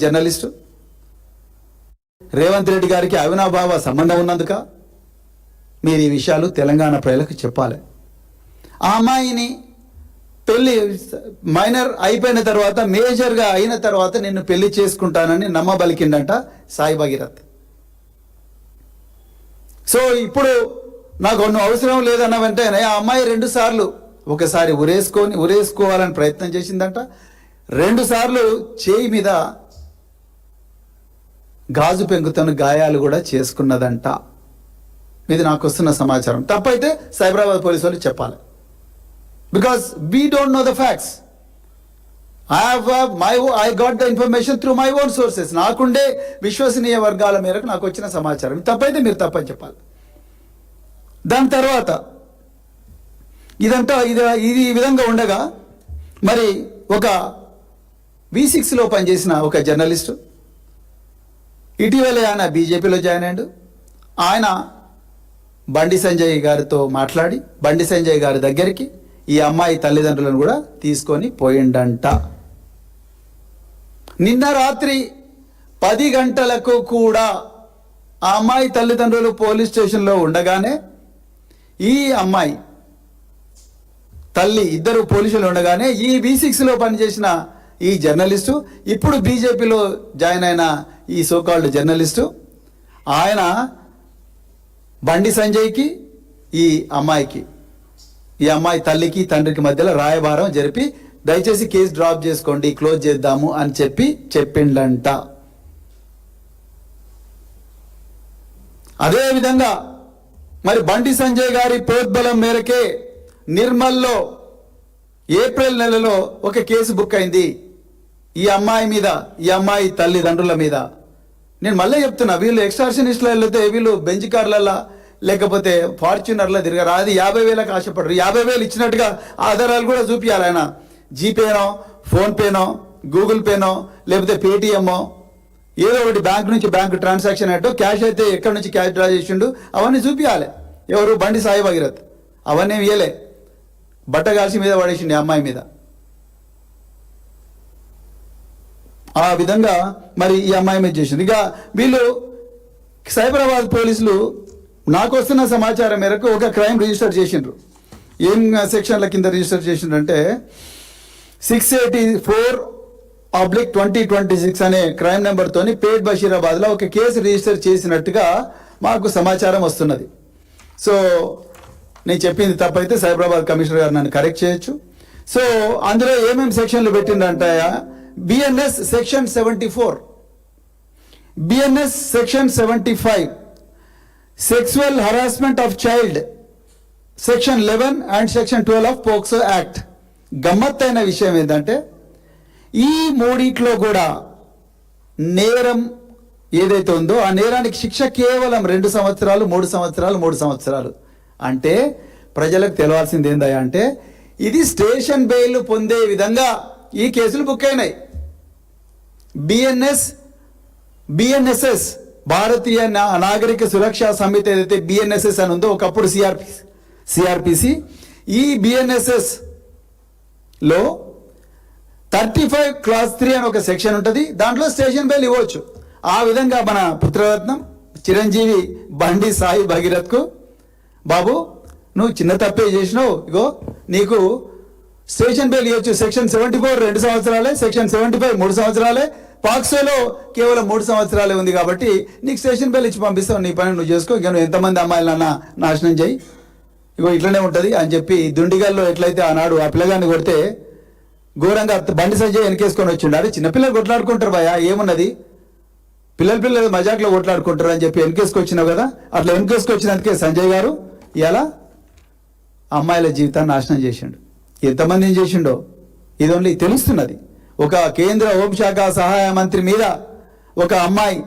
Journalist Revanth Reddy గారికి అవినాభావ సంబంధం ఉన్నందుక మీరు ఈ విషయాలు తెలంగాణ ప్రజలకు చెప్పాలి. ఆ అమ్మాయిని పెళ్లి మైనర్ అయిపోయిన తర్వాత మేజర్గా అయిన తర్వాత నిన్ను పెళ్లి చేసుకుంటానని నమ్మబలికిండంట సాయి భగీరథ్. సో ఇప్పుడు నాకు నువ్వు అవసరం లేదన్న వెంటనే ఆ అమ్మాయి 2 సార్లు, ఒకసారి ఉరేసుకోవాలని ప్రయత్నం చేసిందంట, 2 సార్లు చేయి మీద గాజు పెంకుతోని గాయాలు కూడా చేసుకున్నదంట. ఇది నాకు వస్తున్న సమాచారం. తప్పైతే సైబరాబాద్ పోలీసు వాళ్ళు చెప్పాలి. Because we don't know the facts. I got the information through my own sources. నాకుండే విశ్వసనీయ వర్గాల మేరకు నాకు వచ్చిన సమాచారం. తప్పైతే మీరు తప్పని చెప్పాలి. దాని తర్వాత ఇదంతా ఇది ఈ విధంగా ఉండగా మరి ఒక V6లో పనిచేసిన ఒక జర్నలిస్టు ఇటీవలే ఆయన బీజేపీలో జాయిన్ అయ్యాడు. ఆయన బండి సంజయ్ గారితో మాట్లాడి బండి సంజయ్ గారి దగ్గరికి ఈ అమ్మాయి తల్లిదండ్రులను కూడా తీసుకొని పోయిండంట. నిన్న రాత్రి 10 గంటలకు కూడా ఆ అమ్మాయి తల్లిదండ్రులు పోలీస్ స్టేషన్లో ఉండగానే ఈ అమ్మాయి తల్లి ఇద్దరు పోలీసులు ఉండగానే ఈ V6లో పనిచేసిన ఈ జర్నలిస్టు, ఇప్పుడు బీజేపీలో జాయిన్ అయిన ఈ సోకాల్డ్ జర్నలిస్టు, ఆయన బండి సంజయ్కి ఈ అమ్మాయి తల్లికి తండ్రికి మధ్యలో రాయబారం జరిపి దయచేసి కేసు డ్రాప్ చేసుకోండి, క్లోజ్ చేద్దాము అని చెప్పిండంట. అదేవిధంగా మరి బండి సంజయ్ గారి ప్రోద్బలం మేరకే నిర్మల్లో ఏప్రిల్ నెలలో ఒక కేసు బుక్ అయింది ఈ అమ్మాయి మీద, ఈ అమ్మాయి తల్లిదండ్రుల మీద. నేను మళ్ళీ చెప్తున్నా, వీళ్ళు ఎక్స్టార్షనిస్టులు వెళ్తే వీళ్ళు బెంచ్ కార్లలో లేకపోతే ఫార్చ్యూనర్లో తిరగరు. అది 50,000కి ఆశపడరు. 50,000 ఇచ్చినట్టుగా ఆధారాలు కూడా చూపించాలి. ఆయన జీపేనో, ఫోన్పేనో, గూగుల్ పేనో, లేకపోతే పేటిఎమ్మో, ఏదో ఒకటి బ్యాంక్ నుంచి బ్యాంక్ ట్రాన్సాక్షన్ అయ్యో, క్యాష్ అయితే ఎక్కడి నుంచి క్యాష్ డ్రా చేసిండు అవన్నీ చూపించాలి. ఎవరు? బండి సాయి భగీరథ్. అవన్నీ ఇయ్యలే, బట్టగాల్సి మీద పడేసిండు అమ్మాయి మీద. ఆ విధంగా మరి ఈ అమ్మాయి మీద చేసింది. ఇక వీళ్ళు సైబరాబాద్ పోలీసులు నాకు వస్తున్న సమాచారం మేరకు ఒక క్రైమ్ రిజిస్టర్ చేసిండ్రు. ఏం సెక్షన్ల కింద రిజిస్టర్ చేసిండ్రంటే 684/2026 అనే క్రైమ్ నెంబర్తోని పేట్ బషీరాబాద్లో ఒక కేసు రిజిస్టర్ చేసినట్టుగా మాకు సమాచారం వస్తున్నది. సో నేను చెప్పింది తప్పైతే సైబరాబాద్ కమిషనర్ గారు నన్ను కరెక్ట్ చేయొచ్చు. సో అందులో ఏమేమి సెక్షన్లు పెట్టిండంటే BNS section 74, BNS section 75, sexual harassment of child section 11 and section 12 of POCSO act. గమ్మత్తైన విషయం ఏంటంటే ఈ మూడిట్లో కూడా నేరం ఏదైతే ఉందో ఆ నేరానికి శిక్ష కేవలం 2 సంవత్సరాలు, 3 సంవత్సరాలు, 3 సంవత్సరాలు. అంటే ప్రజలకు తెలవాల్సింది ఏందయ్యా అంటే ఇది స్టేషన్ బెయిల్ పొందే విధంగా ఈ కేసులు బుక్ అయినాయి. BNSS భారతీయ నాగరిక సురక్షా సమితి ఏదైతే BNSS అని ఉందో, ఒకప్పుడు CRPC, ఈ BNSS లో 35 క్లాస్ 3 అని ఒక సెక్షన్ ఉంటుంది. దాంట్లో స్టేషన్ బెయిల్ ఇవ్వచ్చు. ఆ విధంగా మన పుత్రరత్నం చిరంజీవి బండి సాయి భగీరథ్కు, బాబు నువ్వు చిన్న తప్పే చేసినావు, ఇగో నీకు స్టేషన్ బెయిల్ ఇవ్వచ్చు. సెక్షన్ 74 2 సంవత్సరాలే, సెక్షన్ 75 3 సంవత్సరాలే, పాక్సోలో కేవలం 3 సంవత్సరాలే ఉంది కాబట్టి నీకు స్టేషన్ బెయిల్ ఇచ్చి పంపిస్తావు, నీ పని నువ్వు చేసుకో, ఇక నువ్వు ఎంతమంది అమ్మాయిలన్నా నాశనం చేయి, ఇగో ఇట్లనే ఉంటుంది అని చెప్పి దుండిగల్లో ఎట్లయితే ఆనాడు ఆ పిల్లగాన్ని కొడితే ఘోరంగా బండి సంజయ్ వెనకేసుకొని వచ్చిండారు. చిన్నపిల్లలు కొట్లాడుకుంటారు భయ, ఏమున్నది, పిల్లలు మజాక్లో కొట్లాడుకుంటారు అని చెప్పి వెనకేసుకొచ్చినావు కదా. అట్లా వెనకేసుకొచ్చినందుకే సంజయ్ గారు ఇలా అమ్మాయిల జీవితాన్ని నాశనం చేసిండు. ఎంతమందిని చేసిండో ఇది ఓన్లీ తెలుస్తున్నది. ఒక కేంద్ర హోంశాఖ సహాయ మంత్రి మీద ఒక అమ్మాయి